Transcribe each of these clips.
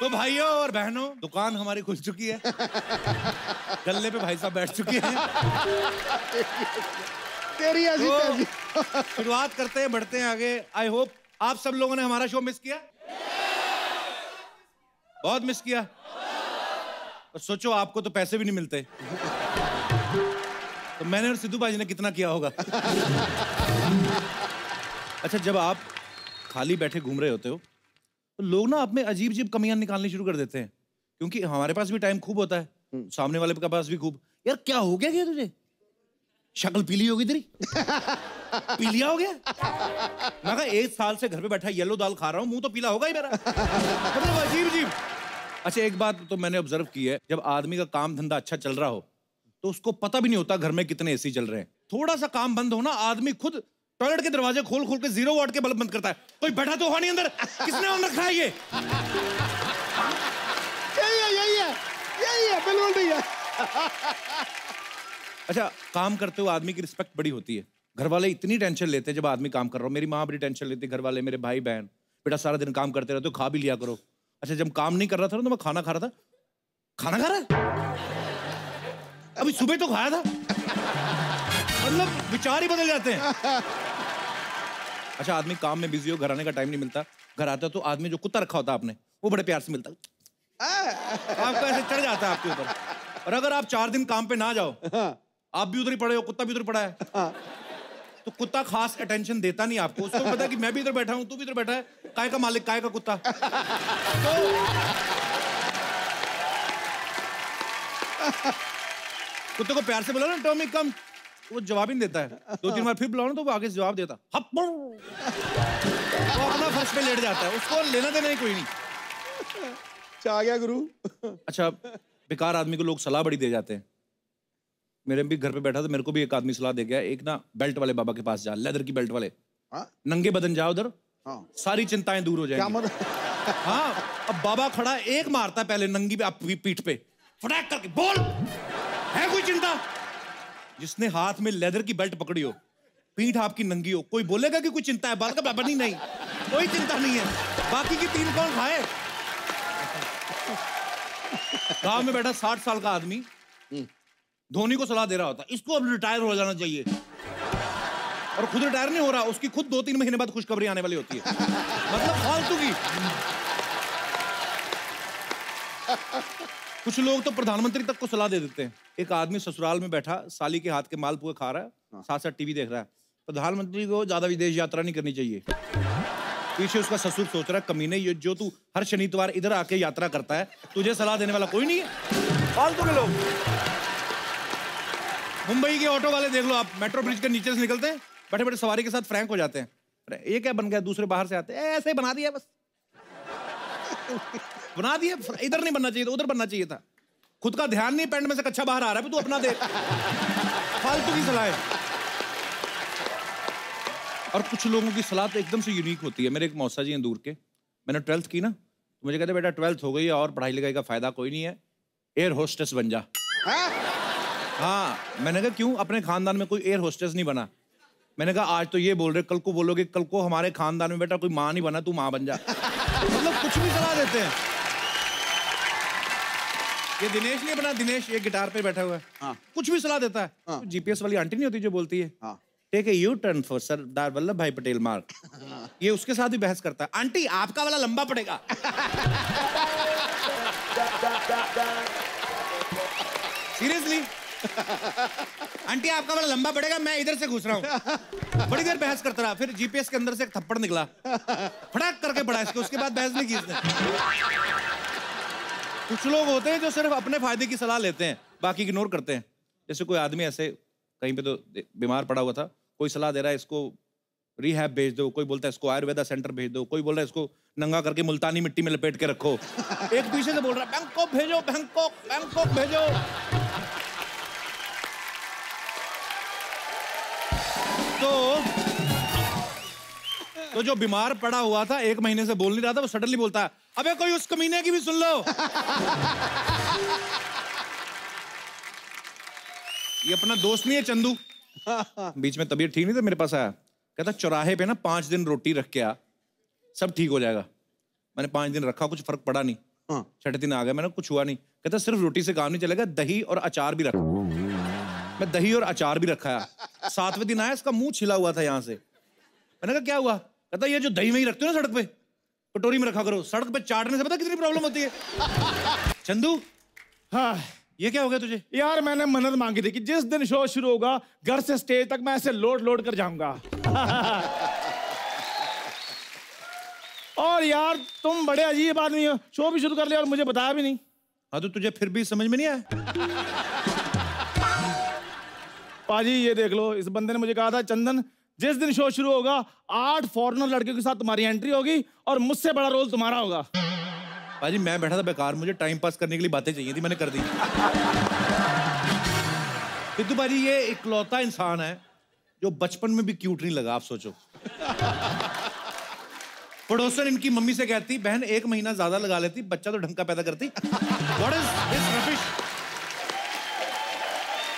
तो भाइयों और बहनों, दुकान हमारी खुल चुकी है। गल्ले पे भाई साहब बैठ चुके हैं। तेरी ऐसी तेजी। शुरुआत करते हैं, बढ़ते हैं आगे। आई होप आप सब लोगों ने हमारा शो मिस किया, बहुत मिस किया। और सोचो आपको तो पैसे भी नहीं मिलते, तो मैंने और सिद्धू भाई ने कितना किया होगा। अच्छा, जब आप खाली बैठे घूम रहे होते हो तो लोग ना आप में अजीब अजीब कमियां निकालनी शुरू कर देते हैं, क्योंकि हमारे पास भी टाइम खूब होता है, सामने वाले के पास भी खूब। यार क्या हो गया तुझे? शक्ल पीली होगी तेरी। पीलिया हो गया? मैं कहा 1 साल से घर पे बैठा येलो दाल खा रहा हूं, मुंह तो पीला होगा ही मेरा। मतलब अजीब अजीब। अच्छा, एक बात तो मैंने ऑब्जर्व की है, जब आदमी का काम धंधा अच्छा चल रहा हो तो उसको पता भी नहीं होता घर में कितने एसी चल रहे हैं। थोड़ा सा काम बंद हो ना, आदमी खुद टॉयलेट के दरवाजे खोल खोल के 0 वाट के बल्ब बंद करता है। कोई बैठा तो हुआ नहीं अंदर, किसने ऑन रखा है ये? यही है, बिल्कुल नहीं है। अच्छा, काम करते हुए आदमी की रिस्पेक्ट बड़ी होती है। घर वाले इतनी टेंशन लेते हैं जब आदमी काम कर रहा हो। मेरी माँ बड़ी टेंशन लेती है, घर वाले, मेरे भाई बहन, बेटा सारा दिन काम करते रहते हो, खा भी लिया करो। अच्छा, जब काम नहीं कर रहा था ना तो मैं खाना खा रहा था। खाना खा रहा है? अभी सुबह तो खाया था। मतलब विचार ही बदल जाते हैं। अच्छा, आदमी काम में बिजी हो, घर आने का टाइम नहीं मिलता। घर आता तो आदमी जो कुत्ता रखा होता है आपने, वो बड़े प्यार से मिलता, आपको ऐसे चढ़ जाता है आपके ऊपर। और अगर आप 4 दिन काम पे ना जाओ, आप भी उधर ही पड़े हो, कुत्ता भी उधर पड़ा है, तो कुत्ता खास अटेंशन देता नहीं आपको। उसको पता है कि मैं भी इधर बैठा हूं, तू भी इधर बैठा है, काय का मालिक काय का कुत्ता। तो कुत्ते को प्यार से बोला ना, टॉमी कम, वो जवाब ही नहीं देता है। 2-3 बार फिर बुलाओ ना तो वो आगे से जवाब देता, हप, वो अपना फर्श पे लेट जाता है, उसको लेना देना ही कोई नहीं। आ गया गुरु। अच्छा, बेकार आदमी को लोग सलाह बड़ी दे जाते हैं। मेरे भी घर पे बैठा था, मेरे को भी एक आदमी सलाह दे गया, एक ना बेल्ट वाले बाबा के पास जा, लेदर की बेल्ट वाले, नंगे बदन जाओ उधर, सारी चिंताएं दूर हो जाएंगी। हाँ, अब बाबा खड़ा, एक मारता पहले नंगी पे, पीठ पे फटाक करके, बोल है कोई चिंता? जिसने हाथ में लेदर की बेल्ट पकड़ी हो, पीठ आपकी नंगी हो, कोई बोलेगा कि कोई चिंता है? बाल का बाबा नहीं, कोई चिंता नहीं है। बाकी की 3 कौन खाए? गांव में बैठा 60 साल का आदमी धोनी को सलाह दे रहा होता, इसको अब रिटायर हो जाना चाहिए, और खुद रिटायर नहीं हो रहा, उसकी खुद 2-3 महीने बाद खुशखबरी आने वाली होती है। मतलब फालतू की। कुछ लोग तो प्रधानमंत्री तक को सलाह दे देते हैं। एक आदमी ससुराल में बैठा, साली के हाथ के मालपुए खा रहा है, साथ साथ टीवी देख रहा है। प्रधानमंत्री को ज्यादा विदेश यात्रा नहीं करनी चाहिए। पीछे उसका ससुर सोच रहा है, कमीने, ये जो तू हर शनिवार इधर आके यात्रा करता है, तुझे सलाह देने वाला कोई नहीं है। फालतू के लोग। मुंबई के ऑटो वाले देख लो आप, मेट्रो ब्रिज के नीचे से निकलते हैं, बैठे बैठे सवारी के साथ फ्रैंक हो जाते हैं। ये क्या बन गया? दूसरे बाहर से आते हैं, ऐसे ही बना दिया बस, बना दिया। इधर नहीं बनना चाहिए था, उधर बनना चाहिए था। खुद का ध्यान नहीं, पैंट में से कच्चा बाहर आ रहा है, तू अपना देख। फालतू की सलाह है। और कुछ लोगों की सलाह तो एकदम से यूनिक होती है। मेरे एक मौसा जी हैं दूर के, मैंने 12th की ना, तो मुझे कहते बेटा 12th हो गई है और पढ़ाई लिखाई का फायदा कोई नहीं है, एयर होस्टेस बन जा। हाँ, मैंने कहा क्यों? अपने खानदान में कोई एयर होस्टेस नहीं बना। मैंने कहा आज तो ये बोल रहे, कल को बोलोगे कल को हमारे खानदान में बेटा कोई माँ नहीं बना, तू माँ बन जा। मतलब कुछ भी सलाह देते हैं। ये दिनेश नहीं बना, दिनेश ये गिटार पे बैठा हुआ है, कुछ भी सलाह देता है। जीपीएस वाली आंटी नहीं होती जो बोलती है, take a U turn for Sardar Vallabhbhai Patel मार्ग, ये उसके साथ भी बहस करता है। आंटी आपका वाला लंबा पड़ेगा। सीरियसली, आंटी आपका वाला लंबा पड़ेगा, मैं इधर से घुस रहा हूँ। बड़ी देर बहस करता रहा, फिर जीपीएस के अंदर से एक थप्पड़ निकला, फटाक करके पड़ा इसको, उसके बाद बहस नहीं की इसने। कुछ लोग होते हैं जो सिर्फ अपने फायदे की सलाह लेते हैं, बाकी इग्नोर करते हैं। जैसे कोई आदमी ऐसे कहीं पे तो बीमार पड़ा हुआ था, कोई सलाह दे रहा है इसको रिहैब भेज दो, कोई बोलता है इसको आयुर्वेदा सेंटर भेज दो, कोई बोल रहा है इसको नंगा करके मुल्तानी मिट्टी में लपेट के रखो, एक पीछे से बोल रहा है बैंकॉक भेजो, बैंकॉक भेजो। तो जो बीमार पड़ा हुआ था, 1 महीने से बोल नहीं रहा था, वो सडनली बोलता है अबे कोई उस कमीने की भी सुन लो। ये अपना दोस्त नहीं है चंदू, बीच में तबीयत ठीक नहीं था, मेरे पास आया, कहता चौराहे पे ना 5 दिन रोटी रख के आ, सब ठीक हो जाएगा। मैंने 5 दिन रखा, कुछ फर्क पड़ा नहीं। हाँ। छठे दिन आ गया, मैंने कुछ हुआ नहीं। कहता सिर्फ रोटी से काम नहीं चलेगा, दही और अचार भी रख। मैं दही और अचार भी रखा है। 7वें दिन आया, इसका मुंह छिला हुआ था यहाँ से। मैंने कहा क्या हुआ? कहता ये जो दही वही रखते हो ना सड़क पे, कटोरी में रखा करो, सड़क पे चाटने से पता कितनी प्रॉब्लम होती है। चंदू, हाँ ये क्या हो गया तुझे? यार, मैंने मन्नत मांगी थी कि जिस दिन शो शुरू होगा घर से स्टेज तक मैं ऐसे लोड लोड कर जाऊंगा। और यार तुम बड़े अजीब आदमी हो, शो भी शुरू कर लिया और मुझे बताया भी नहीं। हाँ तो तुझे फिर भी समझ में नहीं आया? पाजी ये देख लो, इस बंदे ने मुझे कहा था चंदन जिस दिन शो शुरू होगा 8 फॉरेनर लड़कियों के साथ तुम्हारी एंट्री होगी और मुझसे बड़ा रोल तुम्हारा होगा। भाजी मैं बैठा था बेकार, मुझे टाइम पास करने के लिए बातें चाहिए थी, मैंने कर दी। सिद्धू भाजी ये इकलौता इंसान है जो बचपन में भी क्यूट नहीं लगा। आप सोचो, पड़ोसन इनकी मम्मी से कहती बहन 1 महीना ज्यादा लगा लेती, बच्चा तो ढंग का पैदा करती। What is this rubbish?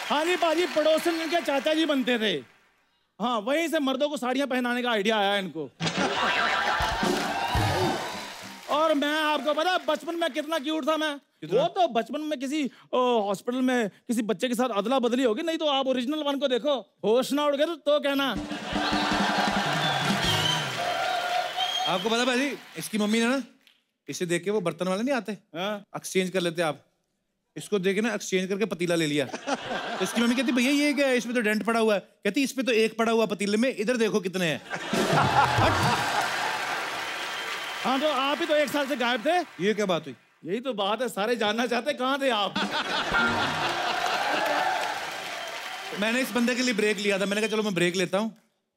हाँ जी पाजी, पड़ोसन इनके चाचा जी बनते थे। हाँ, वहीं से मर्दों को साड़ियां पहनाने का आइडिया आया इनको। और मैं आपको पता बचपन में कितना क्यूट था मैं। वो तो बचपन में किसी हॉस्पिटल में किसी बच्चे के साथ अदला बदली होगी, नहीं तो आप ओरिजिनल वन को देखो, होश ना उड़ गए तो कहना। आपको पता भाजी, इसकी मम्मी ने ना इसे देख के, वो बर्तन वाले नहीं आते, एक्सचेंज कर लेते आप, इसको देखे ना एक्सचेंज करके पतीला ले लिया। तो इसकी मम्मी कहती भैया ये क्या है, इसमें तो डेंट पड़ा हुआ है। कहती इस पे तो 1 पड़ा हुआ पतीले में, इधर देखो कितने हैं। हाँ तो आप ही तो 1 साल से गायब थे। ये क्या बात हुई? यही तो बात है, सारे जानना चाहते कहाँ थे आप। मैंने इस बंदे के लिए ब्रेक लिया था, मैंने कहा चलो मैं ब्रेक लेता हूँ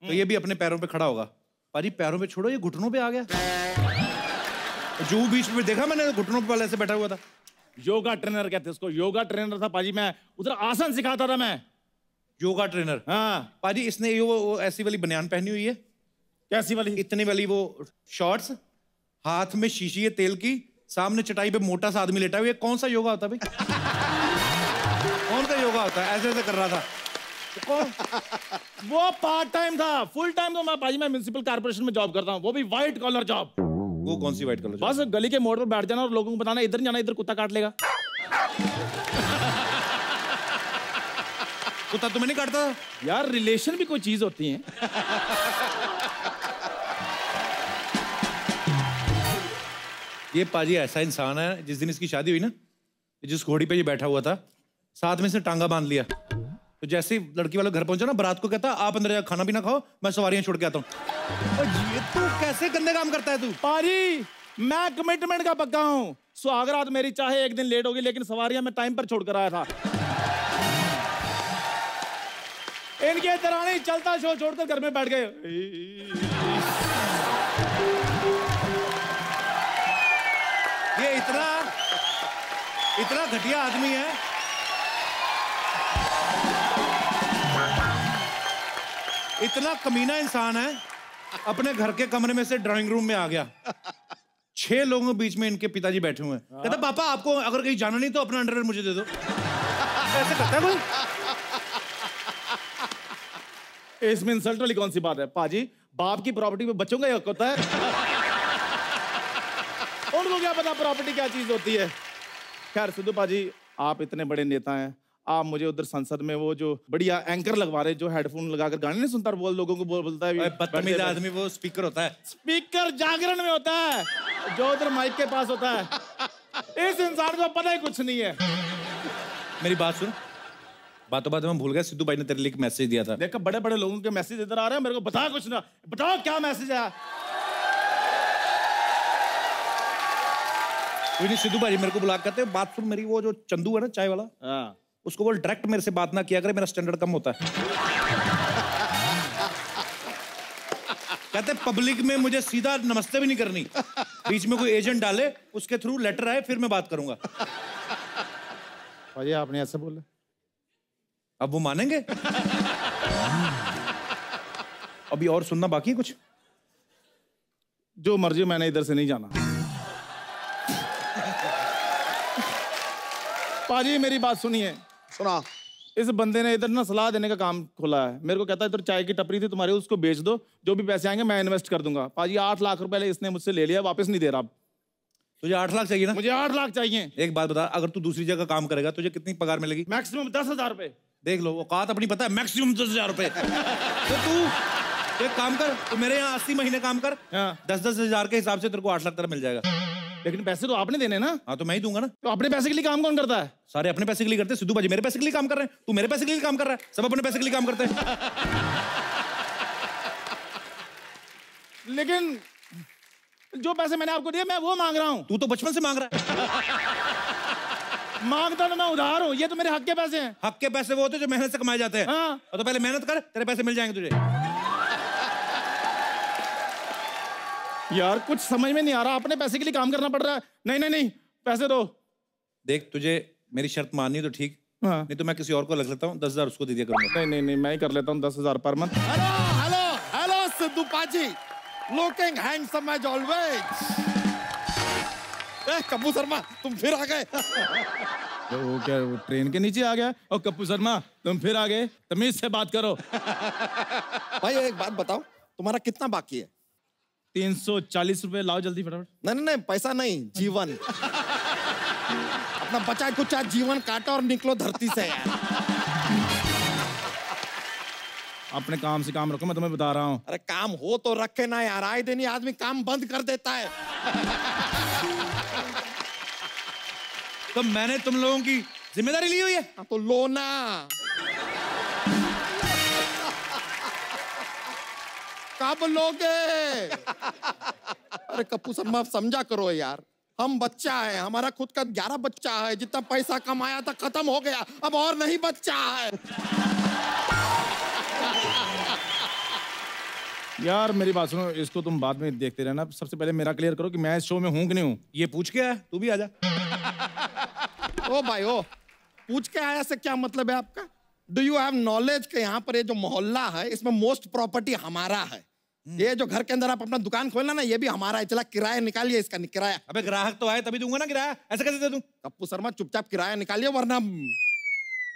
तो ये भी अपने पैरों पे खड़ा होगा। पाजी पैरों पे छोड़ो, ये घुटनों पे आ गया। जो बीच में देखा मैंने, घुटनों पे वाले ऐसे बैठा हुआ था। योगा ट्रेनर कहते उसको, योगा ट्रेनर था पाजी। मैं उधर आसन सिखाता था मैं। योगा ट्रेनर? हाँ पाजी इसने ये वो ऐसी वाली बनियान पहनी हुई है। कैसी वाली? इतनी वाली वो शॉर्ट्स, हाथ में शीशी है तेल की, सामने चटाई पे मोटा सा आदमी लेटा हुआ है। कौन सा योगा होता है भाई? कौन सा योगा होता है? ऐसे ऐसे कर रहा था। वो पार्ट टाइम था, फुल टाइम तो मैं पाजी मैं म्युनिसिपल कॉर्पोरेशन में जॉब करता हूँ, वो भी व्हाइट कॉलर जॉब। वो कौन सी व्हाइट कलर? बस गली के मोड़ पर बैठ जाना और लोगों को बताना इधर नहीं जाना, इधर कुत्ता काट लेगा। कुत्ता तुम्हें नहीं काटता? यार रिलेशन भी कोई चीज होती है। ये पाजी ऐसा इंसान है, जिस दिन इसकी शादी हुई ना, जिस घोड़ी पे ये बैठा हुआ था, साथ में इसने टांगा बांध लिया। तो जैसे ही लड़की वाला घर पहुंचा ना, बारात को कहता आप अंदर जा, खाना भी ना खाओ, मैं सवारियां छोड़ के आता हूँ। ये तू कैसे गंदे काम करता है तू? पाजी मैं कमिटमेंट का पक्का हूँ। सुहागरात मेरी चाहे 1 दिन लेट होगी, लेकिन सवारियां मैं टाइम पर छोड़कर आया था। इनके तरह नहीं चलता शो छोड़कर घर में बैठ गए। ये इतना घटिया आदमी है। इतना कमीना इंसान है, अपने घर के कमरे में से ड्राइंग रूम में आ गया। 6 लोगों के बीच में इनके पिताजी बैठे हुए हैं। कहता पापा आपको अगर कहीं जाना नहीं तो अपना अंडरवेयर मुझे दे दो। ऐसे करता है कोई? इसमें इंसल्ट वाली कौन सी बात है पाजी? बाप की प्रॉपर्टी में बच्चों का हक होता है। उनको क्या पता प्रॉपर्टी क्या चीज होती है। खैर सिद्धू पाजी, आप इतने बड़े नेता हैं, आप मुझे उधर संसद में वो जो बढ़िया एंकर लगवा रहे, जो हेडफोन लगाकर गाने नहीं सुनता, वो लोगों को बोलता है बदतमीज आदमी, वो स्पीकर होता है। स्पीकर जागरण में होता है, जो उधर माइक के पास होता है। इस इंसान को पता ही कुछ नहीं है। मेरी बात सुन, बातों बातों में भूल गया, सिद्धू भाई ने तेरे लिए एक मैसेज दिया था। देखा बड़े बड़े लोगों के मैसेज इधर आ रहे हैं, मेरे को बता कुछ ना, बताओ क्या मैसेज है। कोई नहीं, सिद्धू भाई मेरे को बुला कहते हैं बात सुन मेरी, वो जो चंदू है ना चाय वाला, उसको बोल डायरेक्ट मेरे से बात ना किया करे, मेरा स्टैंडर्ड कम होता है। कहते पब्लिक में मुझे सीधा नमस्ते भी नहीं करनी, बीच में कोई एजेंट डाले, उसके थ्रू लेटर आए, फिर मैं बात करूंगा। अजय आपने ऐसे बोला, अब वो मानेंगे? अभी और सुनना बाकी है कुछ? जो मर्जी, मैंने इधर से नहीं जाना। पाजी मेरी बात सुनिए। सुना। इस बंदे ने इधर ना सलाह देने का काम खोला है। मेरे को कहता है इधर चाय की टपरी थी तुम्हारी, उसको बेच दो, जो भी पैसे आएंगे मैं इन्वेस्ट कर दूंगा। पाजी 8 लाख रुपए इसने मुझसे ले लिया, वापस नहीं दे रहा। तुझे 8 लाख चाहिए ना? मुझे 8 लाख चाहिए। एक बात बता, अगर तू दूसरी जगह काम करेगा तुझे कितनी पगार मिलेगी? मैक्सिमम 10,000 रुपए। देख लो, औकात अपनी पता है, मैक्सिमम 10,000 रुपए। तो तू एक काम कर, तू मेरे यहाँ 80 महीने काम कर, 10-10 हजार के हिसाब से तेरे को 8 लाख तेरा मिल जाएगा। लेकिन पैसे तो आपने देने ना। हाँ तो मैं ही दूंगा ना। तो अपने पैसे के लिए काम कौन करता है? सारे अपने पैसे के लिए करते हैं। सिद्धू भाजी मेरे पैसे के लिए काम कर रहे हैं, तू मेरे पैसे के लिए काम कर रहा है, सब अपने पैसे के लिए काम करते हैं। लेकिन जो पैसे मैंने आपको दिए मैं वो मांग रहा हूँ। तू तो बचपन से मांग रहा है। मांगता तो मैं उधार हूँ, ये तो मेरे हक के पैसे हैं। हक के पैसे वो होते हैं जो मेहनत से कमाए जाते हैं। हाँ। और तो पहले मेहनत कर, तेरे पैसे मिल जाएंगे तुझे। यार कुछ समझ में नहीं आ रहा, अपने पैसे के लिए काम करना पड़ रहा है। नहीं नहीं नहीं, पैसे दो। देख, तुझे मेरी शर्त माननी तो ठीक, हाँ। नहीं तो मैं किसी और को लग लेता हूँ, 10,000 उसको दे दिया करूंगा। नहीं नहीं नहीं, मैं ही कर लेता हूँ 10,000 पर month. Hello hello hello Sidhu paaji, looking handsome as always. Kapoor Sharma तुम फिर आ गए। वो क्या वो ट्रेन के नीचे आ गया? और कपूर शर्मा तुम फिर आ गए, तमीज से बात करो। भाई एक बात बताओ, तुम्हारा कितना बाकी है? 340 रुपए लाओ जल्दी फटाफट। नहीं नहीं, पैसा नहीं, जीवन। अपना बचा कुछ जीवन काटो और निकलो धरती से यार। अपने काम से काम रखो, मैं तुम्हें बता रहा हूँ। अरे काम हो तो रखे ना यार, आए दिन आदमी काम बंद कर देता है। तो मैंने तुम लोगों की जिम्मेदारी ली हुई है। हाँ, तो लो ना। कब लोगे? अरे कपूर शर्मा समझा करो यार, हम बच्चा है, हमारा खुद का 11 बच्चा है, जितना पैसा कमाया था खत्म हो गया, अब और नहीं बच्चा है। यार मेरी बात सुनो, इसको तुम बाद में देखते रहना, सबसे पहले मेरा क्लियर करो कि मैं इस शो में हूँ कि नहीं हूँ। ये पूछ के आया, तू भी आजा। ओ भाई ओ, पूछ के आया से क्या मतलब है आपका? डू यू हैव नॉलेज के यहाँ पर ये जो मोहल्ला है इसमें मोस्ट प्रॉपर्टी हमारा है। ये जो घर के अंदर आप अपना दुकान खोलना ना, ये भी हमारा है। चला किराया निकालिए इसका, किराया। अबे ग्राहक तो आए तभी दूंगा ना किराया, ऐसे कैसे दे दूं? कप्पू शर्मा चुपचाप किराया निकालिए,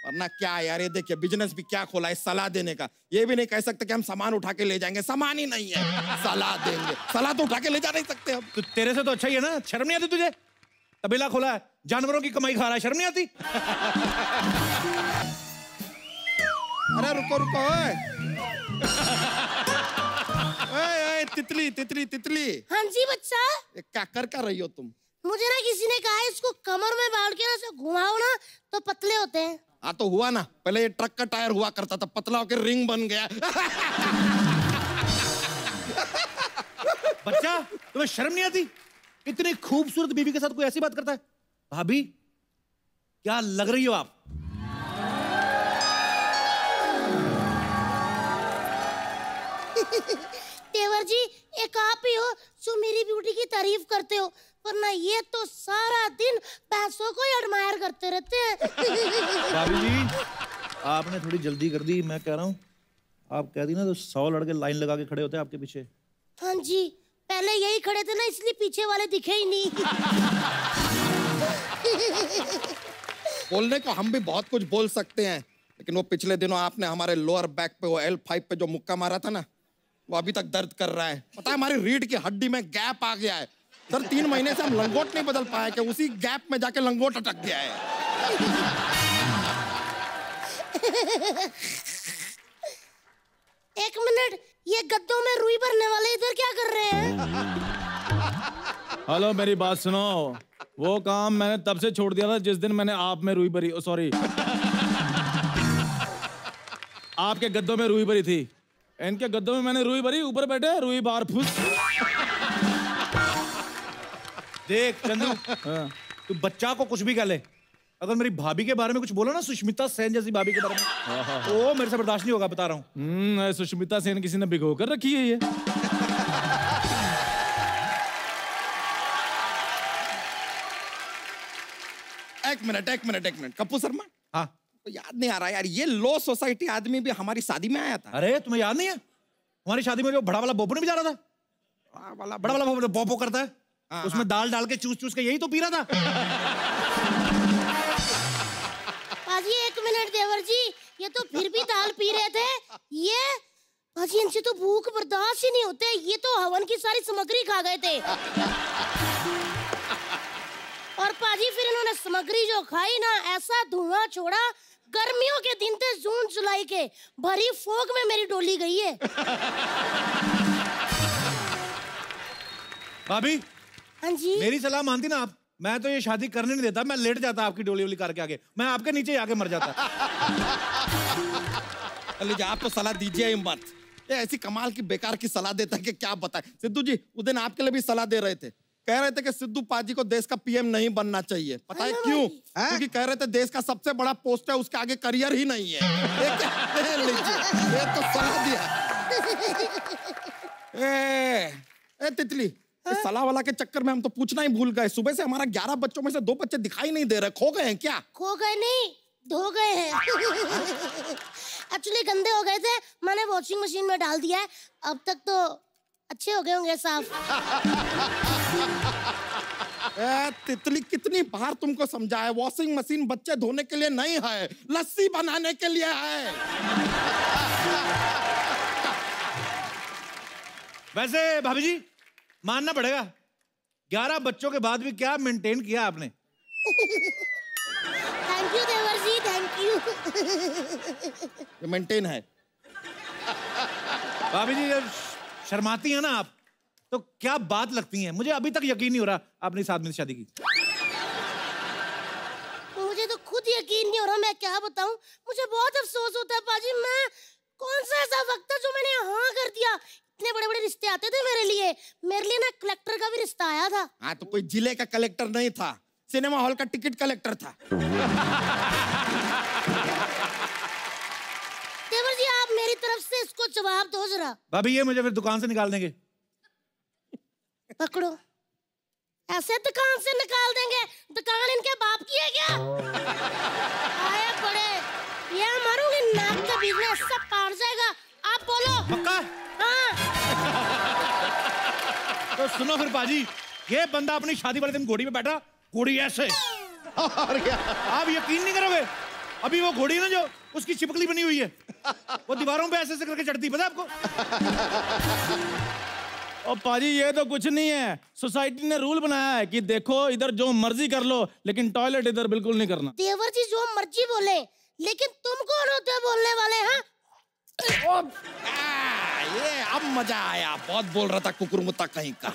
वरना क्या यार, ये देखिए बिजनेस भी क्या खोला है सलाह देने का। ये भी नहीं कह सकते कि हम सामान उठा के ले जाएंगे, सामान ही नहीं है, सलाह देंगे। सलाह तो उठा के ले जा नहीं सकते हम। तो तेरे से तो अच्छा ही है ना, शर्म नहीं आती तुझे? तबेला खोला है, जानवरों की कमाई खा रहा है, शर्म नहीं आती? अरे रुको रुको, ओए तितली तितली तितली। हाँ जी बच्चा। क्या कर रही हो तुम? मुझे ना किसी ने कहा इसको कमर में बांध के ना से घुमाओ ना तो पतले होते हैं। हाँ तो हुआ ना, पहले ये ट्रक का टायर हुआ करता था, पतला होकर रिंग बन गया। बच्चा तुम्हें शर्म नहीं आती? इतनी खूबसूरत बीवी के साथ कोई ऐसी बात करता है? भाभी क्या लग रही हो आप? तेवर जी, एक आप ही हो जो मेरी ब्यूटी की तारीफ करते हो, वरना ये तो सारा दिन पैसों को ही एडमायर करते रहते हैं। भाभी जी आपने थोड़ी जल्दी कर दी, मैं कह रहा हूँ आप कह दी ना तो 100 लड़के लाइन लगा के खड़े होते हैं आपके पीछे। हाँ जी, पहले यही खड़े थे ना, इसलिए पीछे वाले दिखे ही नहीं। बोलने को हम भी बहुत कुछ बोल सकते हैं, लेकिन वो पिछले दिनों आपने हमारे लोअर बैक पे वो L5 पे जो मुक्का मारा था ना, वो अभी तक दर्द कर रहा है। पता है हमारी रीढ़ की हड्डी में गैप आ गया है सर। 3 महीने से हम लंगोट नहीं बदल पाए कि उसी गैप में जाके लंगोट अटक गया है। एक मिनट, ये गद्दों में रुई भरने वाले इधर क्या कर रहे हैं? हेलो मेरी बात सुनो, वो काम मैंने तब से छोड़ दिया था जिस दिन मैंने आप में रुई भरी, सॉरी आपके गद्दों में रुई भरी थी। इनके गद्दों में मैंने रुई भरी, ऊपर बैठे रुई बार फुस। देख चंदू, तू बच्चा को कुछ भी कह ले, अगर मेरी भाभी के बारे में कुछ बोला ना, सुष्मिता सेन जैसी भाभी के बारे में, ओ मेरे से बर्दाश्त नहीं होगा, बता रहा हूँ। सुष्मिता सेन किसी ने भिगो कर रखी है ये। एक मिनट कपूर शर्मा, हाँ तो याद नहीं आ रहा यार, ये लो सोसाइटी आदमी भी हमारी शादी में आया था। अरे तुम्हें याद नहीं है हमारी शादी में जो बड़ा वाला बोपो नहीं जा रहा था? बड़ा वाला बोपो बोपो करता है, उसमें दाल डाल के चूस चूस के यही तो पी रहा था। पाजी एक मिनट देवर जी, ये तो फिर भी दाल पी रहे थे। ये पाजी इनसे तो भूख बर्दाश्त ही नहीं होते, ये तो हवन की सारी सामग्री खा गए थे। और पाजी फिर इन्होंने सामग्री जो खाई ना, ऐसा धुआं छोड़ा, गर्मियों के दिन थे, जून जुलाई के, भरी फोग में मेरी डोली गई है। भाभी, हाँ जी, मेरी सलाह मानती ना आप, मैं तो ये शादी करने नहीं देता, मैं लेट जाता आपकी डोली वोली करके आगे, मैं आपके नीचे आके मर जाता। लीजिए, आप तो सलाह दीजिए ही मत। ये ऐसी कमाल की बेकार की सलाह देता है कि क्या बताएं। सिद्धू जी उस दिन आपके लिए भी सलाह दे रहे थे, कह रहे थे कि सिद्धू पाजी को देश का पीएम नहीं बनना चाहिए। पता है क्यों? क्योंकि कह रहे थे देश का सबसे बड़ा पोस्ट है, उसके आगे करियर ही नहीं है। लीजिए, ये तो सलाह दिया। ए तितली, इस सलाह वाला के चक्कर में हम तो पूछना ही भूल गए। सुबह से हमारा 11 बच्चों में से 2 बच्चे दिखाई नहीं दे रहे, खो गए हैं क्या? खो गए नहीं, धो गए हैं। एक्चुअली गंदे हो गए थे, मैंने वॉशिंग मशीन में डाल दिया है, अब तक तो अच्छे हो गए होंगे साफ। तितली, कितनी बार तुमको समझाया, वॉशिंग मशीन बच्चे धोने के लिए नहीं है, लस्सी बनाने के लिए है। वैसे भाभी जी मानना पड़ेगा, 11 बच्चों के बाद भी क्या मेंटेन किया आपने। थैंक यू देवर जी, थैंक यू। मेंटेन है। भाभी जी जब शर्माती हैं ना आप, तो क्या बात लगती हैं, मुझे अभी तक यकीन नहीं हो रहा आपने इस आदमी से शादी की। मुझे तो खुद यकीन नहीं हो रहा, मैं क्या बताऊं। मुझे बहुत अफसोस होता है पाजी, मैं कौन सा ऐसा वक्त था जो मैंने हाँ कर दिया। इतने बड़े बड़े रिश्ते आते थे मेरे लिए ना कलेक्टर का भी रिश्ता आया था। हाँ तो कोई जिले का कलेक्टर नहीं था, सिनेमा हॉल का टिकट कलेक्टर था। देवर जी आप मेरी तरफ से इसको जवाब दो जरा। भाभी ये मुझे फिर दुकान से निकाल देंगे। पकड़ो, ऐसे दुकान से निकाल देंगे? दुकान इनके बाप की है क्या? आए बड़े, ये मारूंगी नाक के बीच में, सब पार जाएगा। आप बोलो। पक्का? हाँ। तो सुनो फिर बाजी, ये बंदा अपनी शादी वाले दिन घोड़ी पे बैठा, घोड़ी ऐसे, और क्या आप यकीन नहीं करोगे, अभी वो घोड़ी ना जो उसकी चिपकली बनी हुई है, वो दीवारों पे ऐसे करके चढ़ती, पता है आपको? और पाजी ये तो कुछ नहीं है, सोसाइटी ने रूल बनाया है कि देखो इधर जो मर्जी कर लो, लेकिन टॉयलेट इधर बिल्कुल नहीं करना। देवर जी जो मर्जी बोले, लेकिन तुम कौन होते हो बोलने वाले? हैं ये अब मजा आया, बहुत बोल रहा था कुकुरमुत्ता कहीं का।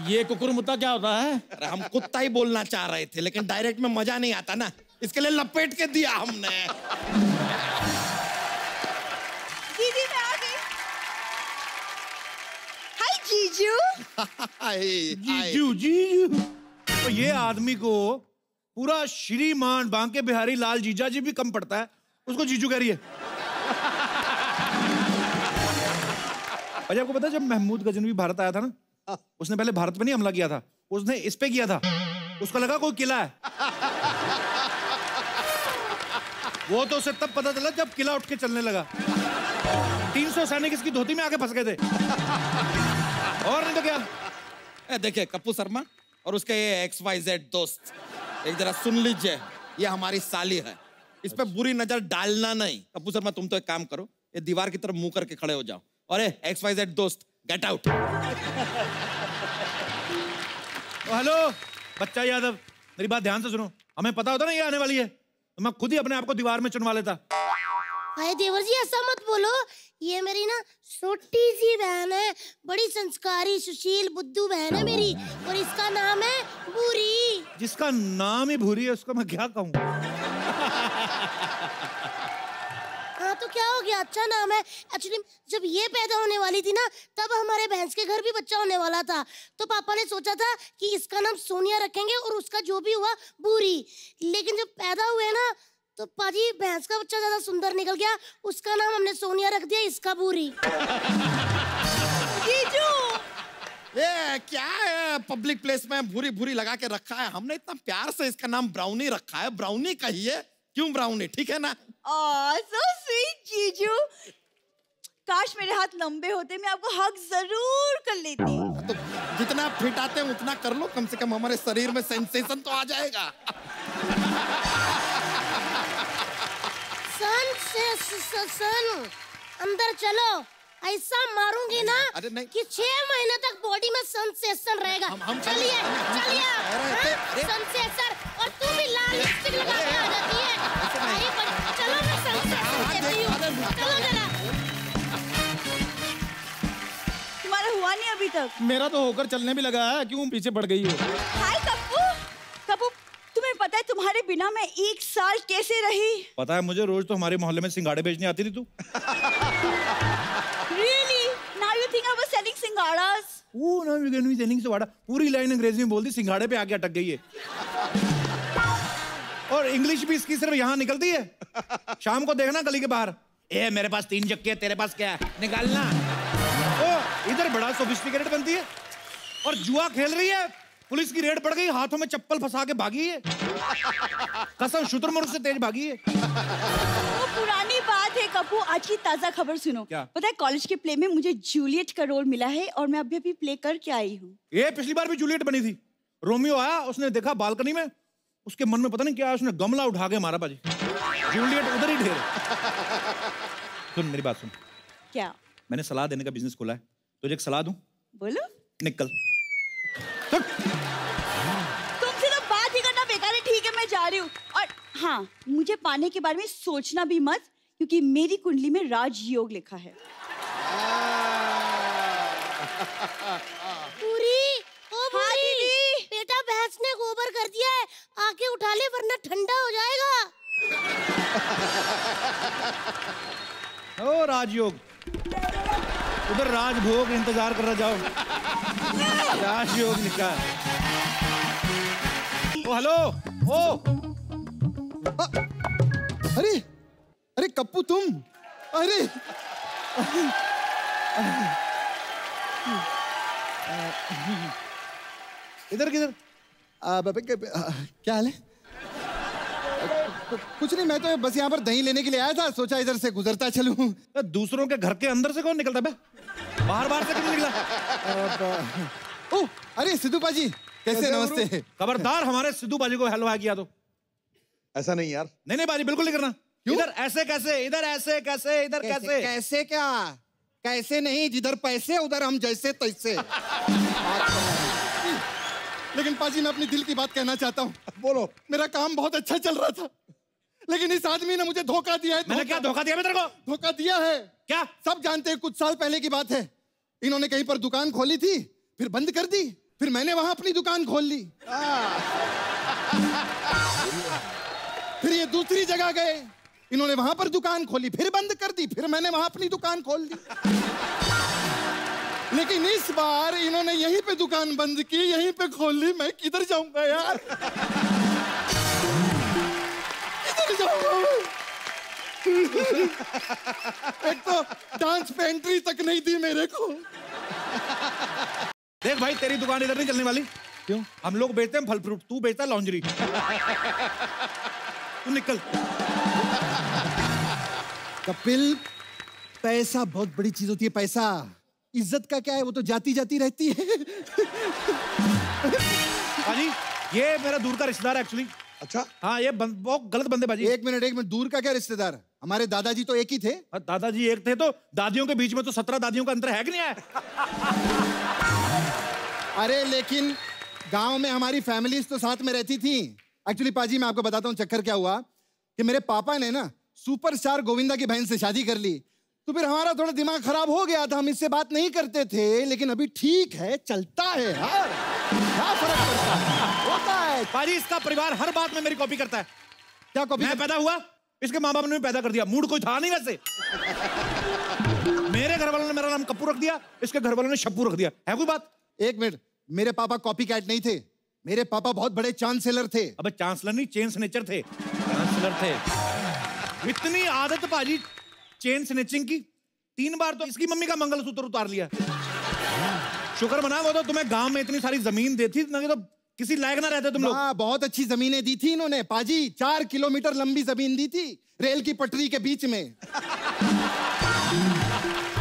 ये कुकुरमुत्ता क्या होता है? अरे हम कुत्ता ही बोलना चाह रहे थे, लेकिन डायरेक्ट में मजा नहीं आता ना, इसके लिए लपेट के दिया हमने। दीदी मैं आ गई। हाय जीजू। जीजू जीजू, तो ये आदमी को पूरा श्रीमान बांके बिहारी लाल जीजा जी भी कम पड़ता है, उसको जीजू कह रही है। अजय आपको पता है जब महमूद गजनवी भारत आया था ना, उसने पहले भारत पे नहीं हमला किया था, उसने इस पे किया था, उसको लगा कोई किला है। वो तो उसे तब पता चला जब किला उठ के चलने लगा। 300 सैनिक इसकी धोती में आके फंस गए थे। और नहीं तो क्या। देखिए कप्पू शर्मा और उसके XYZ दोस्त, एक जरा सुन लीजिए, ये हमारी साली है, इस पे बुरी नजर डालना नहीं। कप्पू शर्मा तुम तो एक काम करो, ये दीवार की तरफ मुंह करके खड़े हो जाओ, और XYZ दोस्त गेट आउट। हेलो बच्चा यादव, मेरी बात ध्यान से सुनो, हमें पता होता ना ये आने वाली है, तो मैं खुद ही अपने आप को दीवार में चुनवा लेता। अरे देवर जी ऐसा मत बोलो, ये मेरी ना छोटी सी बहन है, बड़ी संस्कारी सुशील बुद्धू बहन है मेरी, और इसका नाम है भूरी। जिसका नाम ही भूरी है उसको मैं क्या कहूँ। हाँ तो क्या हो गया, अच्छा नाम है। एक्चुअली जब ये पैदा होने वाली थी ना, तब हमारे भैंस के घर भी बच्चा होने वाला था, तो पापा ने सोचा था कि इसका नाम सोनिया रखेंगे और उसका जो भी हुआ भूरी। लेकिन जब पैदा हुए ना, तो पाजी भैंस का बच्चा ज्यादा सुंदर निकल गया, उसका नाम हमने सोनिया रख दिया, इसका भूरी। जीजू ये क्या है, पब्लिक प्लेस में भूरी भूरी लगा के रखा है, हमने इतना प्यार से इसका नाम ब्राउनी रखा है। ब्राउनी कहिए, क्यों ब्राउनी, ठीक है ना? सो स्वीट जीजू, काश मेरे हाथ लंबे होते, मैं आपको हग जरूर कर लेती। तो जितना फिट आते हैं उतना कर लो, कम से कम हमारे शरीर में सेंसेशन तो आ जाएगा। सन अंदर चलो, ऐसा मारूंगी ना अरे नहीं। कि 6 महीने तक बॉडी में सेंसेशन रहेगा। चलिए चलिए, सेंसेशन। और तू भी लाल लिपस्टिक लगा के आ जाती है। चलो मैं सेंसेशन देती हूँ, चलो जरा। तुम्हारा हुआ नहीं अभी तक? मेरा तो होकर चलने भी लगा है, क्यों पीछे पड़ गई हो? हाय कप्पू। कप्पू, तुम्हें पता है तुम्हारे बिना मैं 1 साल कैसे रही? पता है मुझे, रोज तो हमारे मोहल्ले में सिंगाड़े बेचने आती थी तू। Really? Now you think I was selling सिंगाड़ास? वो ना विगन भी सेलिंग सिंगाड़ा, पूरी लाइन अंग्रेजी में बोल दी, सिंगाड़े पे आके अटक गई है। और इंग्लिश भी इसकी सिर्फ यहाँ निकलती है। शाम को देखना गली के बाहर, ए मेरे पास 3 चक्के है, तेरे पास क्या है, निकालना। ओ इधर बड़ा सोफिस्टिकेटेड बनती है और जुआ खेल रही है। पुलिस की रेड पड़ गई, हाथों में चप्पल फंसा के भागी है। कसम शुतुरमुर्ग से तेज भागी है। वो पुरानी बात है कप्पू, आज की ताजा खबर सुनो। क्या? पता है कॉलेज के प्ले में मुझे जूलियट का रोल मिला है और मैं अभी प्ले करके आई हूँ। ये पिछली बार भी जूलियट बनी थी। रोमियो आया, उसने देखा बालकनी में, उसके मन में पता नहीं क्या, उसने गमला उठा के मारा बाजी। जूलियट उधर ही ढेर। सुन मेरी बात सुन, क्या? मैंने सलाह देने का बिजनेस खोला है, तुझे एक सलाह दूं? बोलो। निकल। तुमसे तो बात ही करना बेकार है। ठीक है मैं जा रही हूँ। और हाँ, मुझे पाने के बारे में सोचना भी मत, क्योंकि मेरी कुंडली में राजयोग लिखा है। पूरी, ओ हाँ पूरी, दीदी। बेटा भैंस ने गोबर कर दिया है, आके उठा ले वरना ठंडा हो जाएगा। ओ राजयोग, उधर राजभोग इंतजार कर रहा, जाओ। राजयोग लिखा है। ओ हेलो, ओ अरे अरे कप्पू तुम, अरे इधर किधर? क्या हाल है? कुछ नहीं, मैं तो बस यहाँ पर दही लेने के लिए आया था, सोचा इधर से गुजरता चलूं। दूसरों के घर के अंदर से कौन निकलता बे? बाहर बाहर से क्यों निकला? ओह अरे सिद्धू पाजी, कैसे? नमस्ते। खबरदार हमारे सिद्धू बाजी को हेलो हाय किया तो। ऐसा नहीं यार। नहीं नहीं बाजी, बिल्कुल नहीं करना। इधर ऐसे कैसे, इधर ऐसे कैसे, इधर कैसे? कैसे क्या? कैसे नहीं, जिधर पैसे उधर हम जैसे तैसे। लेकिन पाजी मैं अपनी दिल की बात कहना चाहता हूँ। बोलो। मेरा काम बहुत अच्छा चल रहा था, लेकिन इस आदमी ने मुझे धोखा दिया है। मैंने क्या धोखा दिया तेरे को? धोखा दिया है। क्या? सब जानते हैं, कुछ साल पहले की बात है। इन्होंने कहीं पर दुकान खोली थी, फिर बंद कर दी, फिर मैंने वहां अपनी दुकान खोल ली। फिर ये दूसरी जगह गए, इन्होंने वहां पर दुकान खोली, फिर बंद कर दी, फिर मैंने वहां अपनी दुकान खोल दी। लेकिन इस बार इन्होंने यहीं पे दुकान बंद की, यहीं पे खोल ली। मैं किधर जाऊंगा यार? किधर जाऊंगा? एक तो डांस पे एंट्री तक नहीं दी मेरे को। देख भाई, तेरी दुकान इधर नहीं चलने वाली। क्यों? हम लोग बेचते हैं फल फ्रूट, तू बेचता है लॉन्जरी। तू निकल। कपिल, पैसा बहुत बड़ी चीज होती है। पैसा, इज्जत का क्या है, वो तो जाती जाती रहती है। बाजी, ये मेरा दूर का रिश्तेदार है एक्चुअली। अच्छा? हाँ, ये बहुत गलत बंदे बाजी। एक मिनट, दूर का क्या रिश्तेदार? हमारे दादाजी तो एक ही थे। दादाजी एक थे तो दादियों के बीच में तो 17 दादियों का अंतर है कि नहीं है? अरे लेकिन गांव में हमारी फैमिलीज तो साथ में रहती थी। एक्चुअली पाजी मैं आपको बताता हूँ चक्कर क्या हुआ, कि मेरे पापा ने ना सुपरस्टार गोविंदा की बहन से शादी कर ली, तो फिर हमारा थोड़ा दिमाग खराब हो गया था, हम इससे बात नहीं करते थे। लेकिन अभी ठीक है, चलता है यार, क्या फर्क पड़ता है, होता है। पाजी, इसका परिवार हर बात में मेरी कॉपी करता है। क्या कॉपी? मैं पैदा हुआ, इसके माँ बाप ने भी पैदा कर दिया। मूड कोई था नहीं वैसे। मेरे घर वालों ने मेरा नाम कप्पू रख दिया, इसके घर वालों ने शप्पू रख दिया। है कोई बात? एक मिनट, मेरे पापा कॉपी कैट नहीं थे, मेरे पापा बहुत बड़े चांसलर थे। अबे चांसलर नहीं, चेन स्नेचर थे। चांसलर थे। इतनी आदत पाजी चेन स्नेचिंग की, 3 बार तो इसकी मम्मी का मंगलसूत्र उतार लिया। शुक्र मना, वो तो तुम्हें गांव में इतनी सारी जमीन देती, नहीं तो किसी लायक ना रहते तुम लोग। हाँ, बहुत अच्छी जमीनें दी थी इन्होंने पाजी, 4 किलोमीटर लंबी जमीन दी थी, रेल की पटरी के बीच में।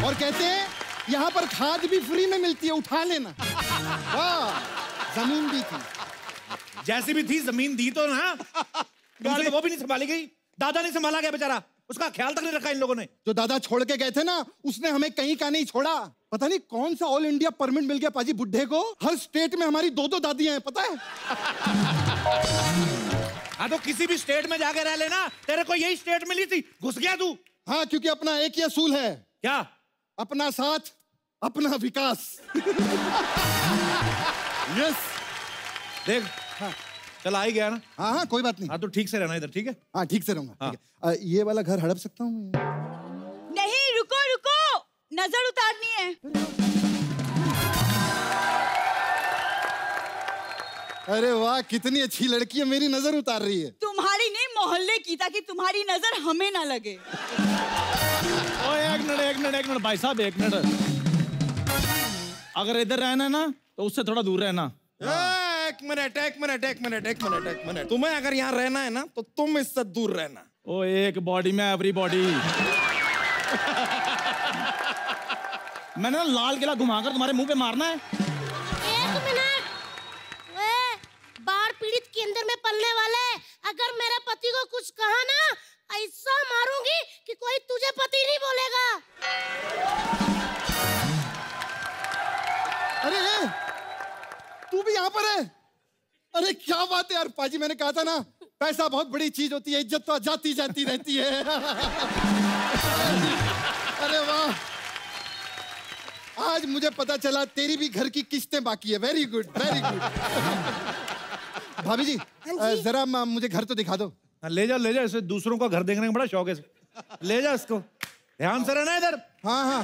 और कहते हैं यहाँ पर खाद भी फ्री में मिलती है, उठा लेना। वाह, जमीन दी थी। जैसी भी थी जमीन दी तो ना, तुमसे तो वो भी नहीं संभाली गई, दादा नहीं संभाला गया बेचारा। उसका ख्याल तक नहीं रखा इन लोगों ने। जो दादा छोड़ के गए थे ना, उसने हमें कहीं का नहीं छोड़ा। पता नहीं कौन सा ऑल इंडिया परमिट मिल गया पाजी बुड्ढे को। हर स्टेट में हमारी 2-2 दादियां हैं, पता है? हाँ तो किसी भी स्टेट में जाके रह लेना, तेरे को यही स्टेट मिली थी, घुस गया तू। हाँ, क्योंकि अपना एक ही असूल है। क्या? अपना साथ, अपना विकास। यस। देख, हाँ, चल आ ही गया ना। हाँ हाँ, कोई बात नहीं। हाँ तो ठीक से रहना इधर, ठीक है? हाँ, ठीक से रहूंगा। हाँ। ठीक है। ये वाला घर हड़प सकता हूँ मैं? नहीं, रुको रुको, नजर उतारनी है। अरे वाह, कितनी अच्छी लड़की है, मेरी नजर उतार रही है। तुम्हारी नहीं, मोहल्ले की, ताकि तुम्हारी नजर हमें ना लगे। एक मिनट भाई साहब, एक मिनट। अगर इधर रहना ना तो उससे थोड़ा दूर रहना। एक मिनट। तुम्हें अगर यहाँ रहना है ना तो तुम इससे दूर रहना। ओ, एक बॉडी में एवरी बॉडी। मैंने ना लाल किला घुमाकर तुम्हारे मुंह पे मारना है। 1 मिनट। बाढ़ पीड़ित केंद्र में पलने वाले, अगर मेरे पति को कुछ कहा ना, ऐसा मारूंगी कि कोई तुझे पति नहीं बोलेगा। अरे तू भी यहाँ पर है? अरे क्या बात है यार पाजी, मैंने कहा था ना, पैसा बहुत बड़ी चीज होती है, इज्जत तो जाती जाती रहती है। अरे वाह, आज मुझे पता चला तेरी भी घर की किस्तें बाकी है। Very good, very good. भाभी जी, जरा मुझे घर तो दिखा दो। ले जा, इसे दूसरों का घर देखने का बड़ा शौक है। ले जा इसको, ध्यान से रहना इधर। हाँ हाँ,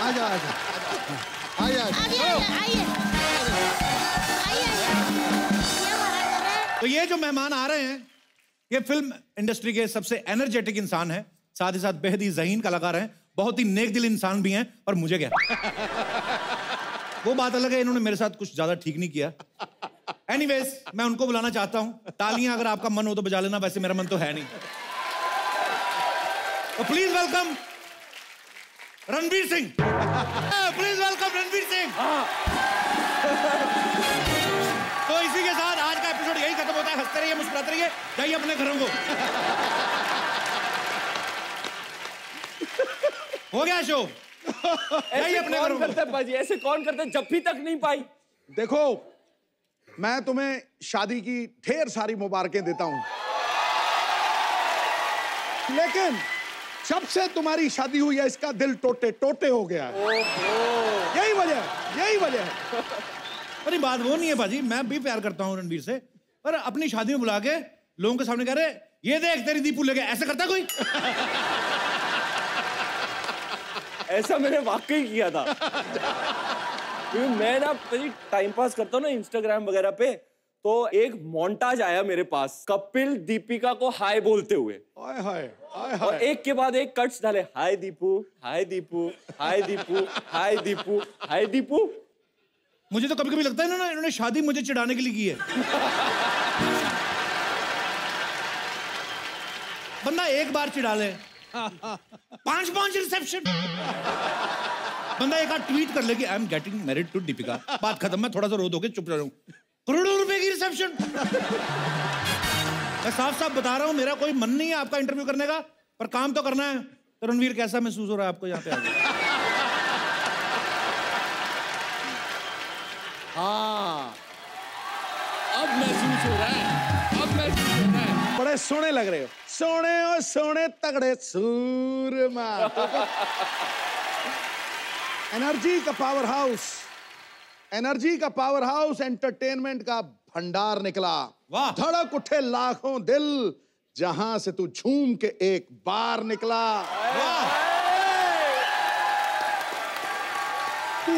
आजा आजा आजा। तो ये जो मेहमान आ रहे हैं, ये फिल्म इंडस्ट्री के सबसे एनर्जेटिक इंसान है, साथ ही साथ बेहद ही ज़हीन कलाकार हैं, बहुत ही नेक दिल इंसान भी हैं। और मुझे क्या, वो बात अलग है, इन्होंने मेरे साथ कुछ ज्यादा ठीक नहीं किया। एनीवेज, मैं उनको बुलाना चाहता हूं। तालियां अगर आपका मन हो तो बजा लेना, वैसे मेरा मन तो है नहीं। तो please welcome Ranveer Singh. Please welcome Ranveer Singh. तो इसी के साथ आज का एपिसोड यही खत्म होता है। हंसते रहिए, मुस्कुराते रहिए, जाइए अपने घरों को। हो गया शो, जाइए अपने घरों को। बाजी ऐसे कौन करते, जप्फी तक नहीं पाई। देखो, मैं तुम्हें शादी की ढेर सारी मुबारकें देता हूं, लेकिन जब से तुम्हारी शादी हुई है इसका दिल टोटे टोटे हो गया है। यही वजह है। अरे बात वो नहीं है बाजी, मैं भी प्यार करता हूँ रणवीर से, पर अपनी शादी में बुला के लोगों के सामने कह रहे ये देख तेरी दीपू ले गया, ऐसे करता कोई? ऐसा मैंने वाकई किया था। क्योंकि मैं ना टाइम पास करता हूँ ना इंस्टाग्राम वगैरह पे, तो एक मोन्टाज आया मेरे पास कपिल दीपिका को हाय बोलते हुए। हाय हाय हाय और हाय। एक के बाद एक कट्स डाले, हाय दीपू, हाय दीपू, हाय दीपू, हाय दीपू, हाय दीपू। मुझे तो कभी कभी लगता है ना, इन्होंने शादी मुझे चिढ़ाने के लिए की है। बंदा एक बार चिढ़ा ले, 5 रिसेप्शन। बंदा एक बार ट्वीट कर ले कि I am getting married to Deepika, बात खत्म। मैं थोड़ा सा रो दोगे, चुप रह हूं। करोड़ों रुपए की रिसेप्शन। मैं साफ साफ बता रहा हूं, मेरा कोई मन नहीं है आपका इंटरव्यू करने का, पर काम तो करना है। तो रणवीर, कैसा महसूस हो रहा है आपको यहाँ पे आके? हाँ, अब महसूस हो रहा है, अब महसूस हो रहा है। बड़े सोने लग रहे हो, सोने और सोने तगड़े सूरमा। एनर्जी का पावर हाउस, एनर्जी का पावर हाउस, एंटरटेनमेंट का भंडार निकला। वाह। धड़क उठे लाखों दिल, जहां से तू झूम के एक बार निकला। तू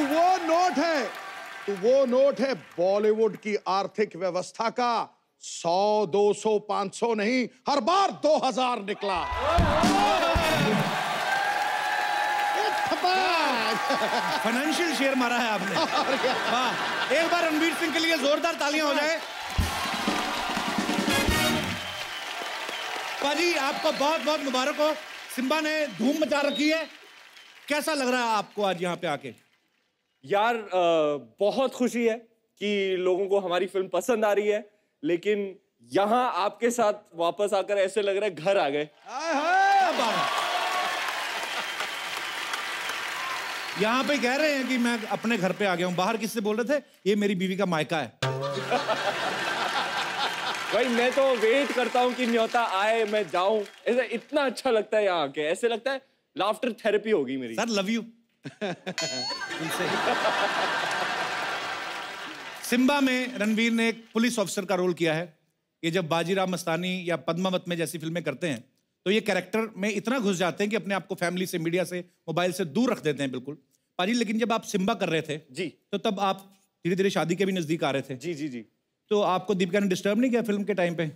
वो नोट है बॉलीवुड की आर्थिक व्यवस्था का। 100, 200, 500 नहीं, हर बार 2000 निकला। फाइनेंशियल शेयर मारा है आपने। वाह, एक बार रणवीर सिंह के लिए जोरदार तालियां हो जाए। पाजी, आपको बहुत बहुत मुबारक हो, सिम्बा ने धूम मचा रखी है। कैसा लग रहा है आपको आज यहाँ पे आके? यार बहुत खुशी है कि लोगों को हमारी फिल्म पसंद आ रही है, लेकिन यहाँ आपके साथ वापस आकर ऐसे लग रहा है घर आ गए। यहाँ पे कह रहे हैं कि मैं अपने घर पे आ गया हूँ। बाहर किससे बोल रहे थे? ये मेरी बीवी का मायका है। भाई मैं तो वेट करता हूँ कि न्योता आए, मैं जाऊं। ऐसा इतना अच्छा लगता है यहाँ आके, ऐसे लगता है लाफ्टर थेरेपी होगी मेरी। Sir love you. सिम्बा में रणवीर ने एक पुलिस ऑफिसर का रोल किया है। ये जब बाजीराव मस्तानी या पद्मावत में जैसी फिल्में करते हैं तो ये कैरेक्टर में इतना घुस जाते हैं कि अपने आप को फैमिली से, मीडिया से, मोबाइल से दूर रख देते हैं बिल्कुल। पाजी, लेकिन जब आप सिम्बा कर रहे थे जी, तो तब आप धीरे धीरे शादी के भी नजदीक आ रहे थे। जी जी जी। तो आपको दीपिका ने डिस्टर्ब नहीं किया फिल्म के टाइम पे?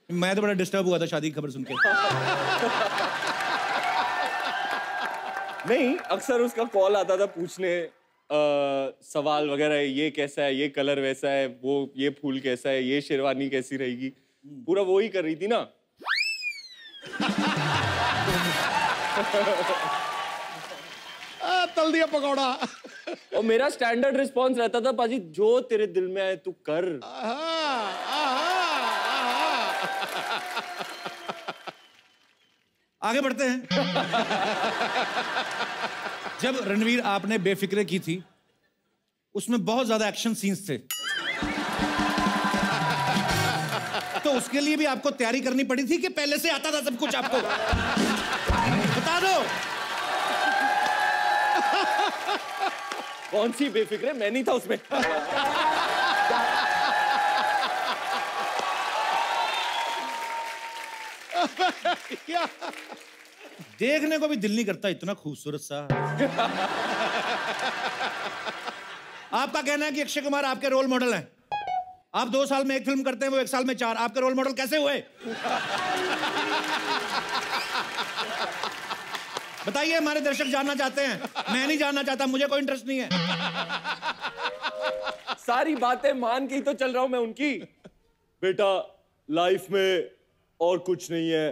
मैं तो बड़ा डिस्टर्ब हुआ था शादी की खबर सुन के। नहीं, अक्सर उसका कॉल आता था पूछने सवाल वगैरह, ये कैसा है, ये कलर वैसा है, वो ये फूल कैसा है, ये शेरवानी कैसी रहेगी, पूरा वो ही कर रही थी ना। तल दिया पकौड़ा। और मेरा स्टैंडर्ड रिस्पॉन्स रहता था, पाजी जो तेरे दिल में आए तू कर। आगे बढ़ते हैं। जब रणवीर आपने बेफिक्रे की थी उसमें बहुत ज्यादा एक्शन सीन्स थे, तो उसके लिए भी आपको तैयारी करनी पड़ी थी कि पहले से आता था सब कुछ आपको? बता दो। कौन सी बेफिक्रे? मैं नहीं था उसमें। देखने को भी दिल नहीं करता, इतना खूबसूरत सा। आपका कहना है कि अक्षय कुमार आपके रोल मॉडल हैं। आप 2 साल में एक फिल्म करते हैं, वो 1 साल में 4। आपके रोल मॉडल कैसे हुए? बताइए, हमारे दर्शक जानना चाहते हैं। मैं नहीं जानना चाहता, मुझे कोई इंटरेस्ट नहीं है। सारी बातें मान के ही तो चल रहा हूं मैं उनकी। बेटा लाइफ में और कुछ नहीं है,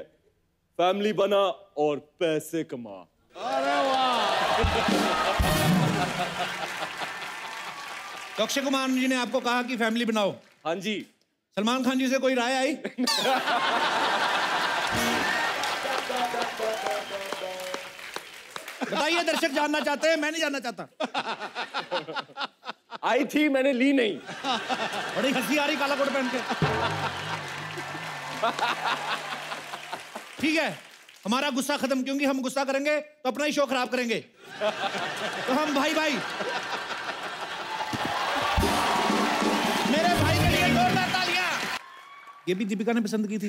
फैमिली बना और पैसे कमा। अरे वाह। तो अक्षय कुमार जी ने आपको कहा कि फैमिली बनाओ। हाँ जी। सलमान खान जी से कोई राय आई? बताइए, दर्शक जानना चाहते हैं, मैं नहीं जानना चाहता। आई थी, मैंने ली नहीं। बड़ी हंसी आ रही काला कोट पहन के। ठीक है, हमारा गुस्सा खत्म, क्योंकि हम गुस्सा करेंगे तो अपना ही शो खराब करेंगे। तो हम भाई भाई, मेरे भाई के लिए जोरदार तालियां। ये भी दीपिका ने पसंद की थी।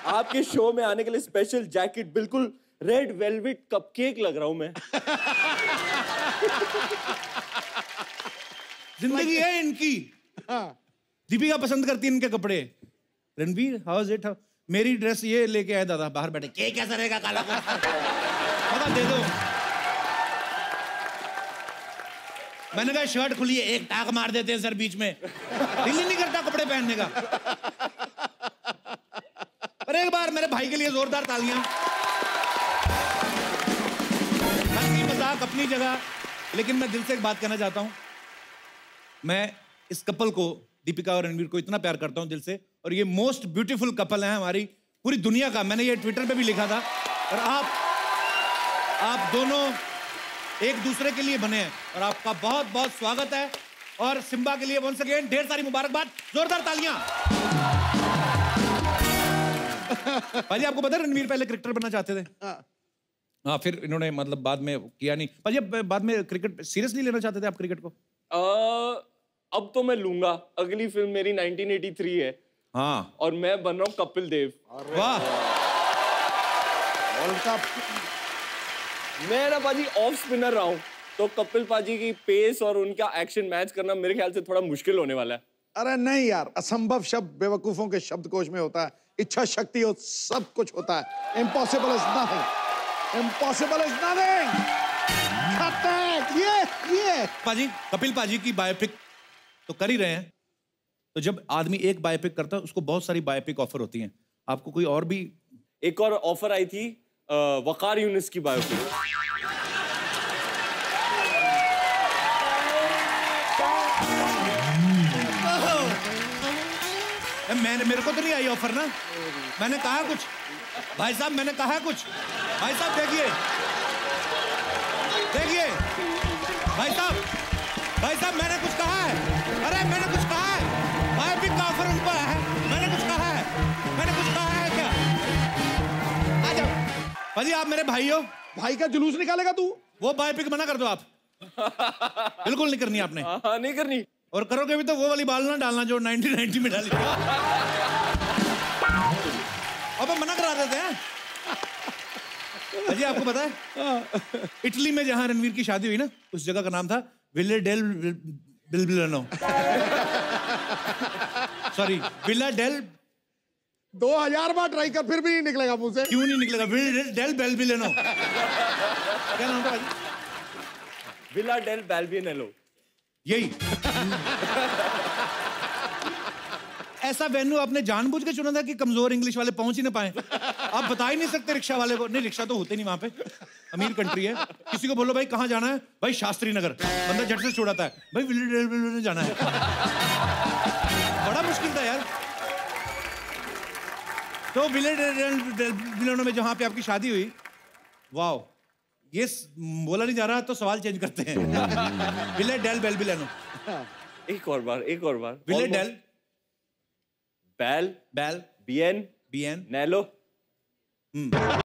आपके शो में आने के लिए स्पेशल जैकेट, बिल्कुल रेड वेलवेट कपकेक लग रहा हूं मैं। जिंदगी है इनकी। दीपिका पसंद करती है इनके कपड़े। Ranveer, how is it? मेरी ड्रेस ये लेके आया दादा बाहर बैठे, के कैसा रहेगा काला पता दे दो। मैंने कहा शर्ट खुली है, एक टाक मार देते हैं सर बीच में। दिल ही नहीं करता कपड़े पहनने का। पर एक बार मेरे भाई के लिए जोरदार तालियां। हंसी मजाक अपनी जगह, लेकिन मैं दिल से एक बात कहना चाहता हूं। मैं इस कपल को, दीपिका और रणवीर को, इतना प्यार करता हूं दिल से, और ये मोस्ट ब्यूटीफुल कपल है हमारी पूरी दुनिया का। मैंने ये ट्विटर पे भी लिखा था। और आप दोनों एक दूसरे के लिए बने हैं, और आपका बहुत बहुत स्वागत है। और सिम्बा के लिए वंस अगेन ढेर सारी मुबारकबाद, जोरदार तालियां। भाजी, आपको पता है रणवीर पहले क्रिकेटर बनना चाहते थे? हाँ, फिर इन्होंने मतलब बाद में किया नहीं। भाजी, बाद में क्रिकेट सीरियसली लेना चाहते थे आप क्रिकेट को? अब तो मैं लूंगा। अगली फिल्म मेरी 1983 है। हाँ, और मैं बन रहा हूँ कपिल देव। वाह। World cup. मैं ना पाजी ऑफ स्पिनर रहा हूँ, तो कपिल पाजी की पेस और उनका एक्शन मैच करना मेरे ख्याल से थोड़ा मुश्किल होने वाला है। अरे नहीं यार, असंभव शब्द बेवकूफों के शब्दकोश में होता है। इच्छा शक्ति हो सब कुछ होता है। Impossible is nothing. Impossible is nothing. ये पाजी, कपिल पाजी की बायोपिक तो कर ही रहे हैं। तो जब आदमी एक बायोपिक करता है, उसको बहुत सारी बायोपिक ऑफर होती हैं। आपको कोई और भी? एक और ऑफर आई थी, वकार यूनिस की बायोपिक। मेरे को तो नहीं आई ऑफर ना। मैंने कहा कुछ भाई साहब, मैंने कहा कुछ भाई साहब। देखिए देखिए भाई साहब मैंने कुछ कहा है। अरे मैंने कुछ कहा है भाई, भी का ऑफर उनको है। मैंने कुछ कहा है क्या? आ जाओ भाजी, आप मेरे भाई हो। भाई का जुलूस निकालेगा तू? वो बाय पिक मना कर दो आप। बिल्कुल नहीं करनी आपने। हाँ नहीं करनी। और करोगे भी तो वो वाली बाल ना डालना जो 90 में डाली। अब मना करा देते हैं। अजय आपको पता है इटली में जहां रणवीर की शादी हुई ना, उस जगह का नाम था विले डेल बिलबिलनो। Sorry, villa del. 2000 बार ट्राई कर फिर भी नहीं निकलेगा मुंह से। क्यों नहीं निकलेगा? विला डेल बेलबिलनो। क्या नाम था भाई? विला डेल बेलबिनेलो। यही। ऐसा वेन्यू आपने जानबूझ के चुना था कि कमजोर इंग्लिश वाले पहुंच ही ना पाए? आप बता ही नहीं सकते रिक्शा वाले को। नहीं, रिक्शा तो होते नहीं वहां पे, अमीर कंट्री है। किसी को बोलो भाई कहाँ जाना है, भाई शास्त्री नगर, बंदा झट से छोड़ाता है भाई विले जाना है। बड़ा मुश्किल था यार। तो विले में जहां पे आपकी शादी हुई, वाह, ये बोला नहीं जा रहा तो सवाल चेंज करते हैं। विले डेल बेलबिलेनो। एक और बार विले डेल बेल बेल बीएन बीएन नेलो।